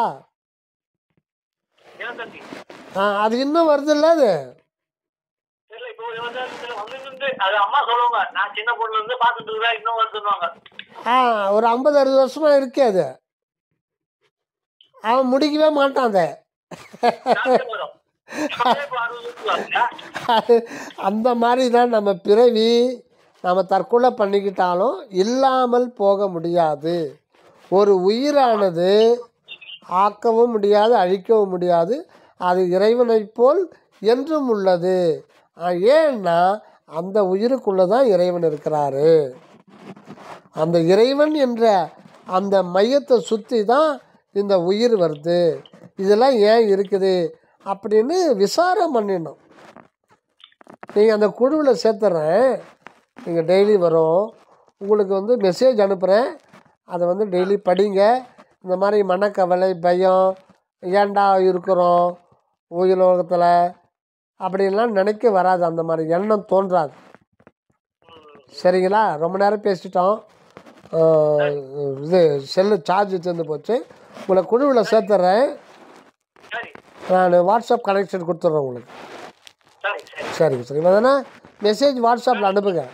அது இன்னும் வருது இல்லை? அது ஒரு 50-60 வருஷமா இருக்கு. அது அவன் முடிக்கவே மாட்டான். அதை அந்த மாதிரி தான் நம்ம பிறவி. நம்ம தற்கொலை பண்ணிக்கிட்டாலும் இல்லாமல் போக முடியாது. ஒரு உயிரானது ஆக்கவும் முடியாது, அழிக்கவும் முடியாது. அது இறைவனை போல் என்றும் உள்ளது. ஏன்னா அந்த உயிருக்குள்ளே தான் இறைவன் இருக்கிறாரு. அந்த இறைவன் என்ற அந்த மையத்தை சுற்றி தான் இந்த உயிர் வருது. இதெல்லாம் ஏன் இருக்குது அப்படின்னு விசாரம் பண்ணிடணும். நீங்கள் அந்த குழுவில் சேர்த்துறேன், நீங்கள் டெய்லி வரும், உங்களுக்கு வந்து மெசேஜ் அனுப்புகிறேன், அதை வந்து டெய்லி படிங்க. இந்த மாதிரி மனக்கவலை, பயம், ஏண்டா இருக்கிறோம் உயிரோகத்தில் அப்படின்லாம் நினைக்க வராது. அந்த மாதிரி எண்ணம் தோன்றாது. சரிங்களா? ரொம்ப நேரம் பேசிட்டோம். இது செல்லு சார்ஜ் தந்து போச்சு. உங்களை குழுவில் சேர்த்துறேன். நான் வாட்ஸ்அப் கனெக்ஷன் கொடுத்துட்றேன் உங்களுக்கு. சரிங்க சரிங்க. அதனா மெசேஜ் வாட்ஸ்அப்பில் அனுப்புங்க,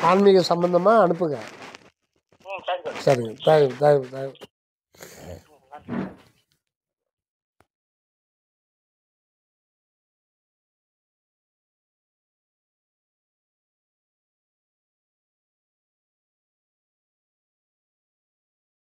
ஆன்மீக சம்பந்தமாக அனுப்புங்க. சரிங்க. தேங்க்யூ.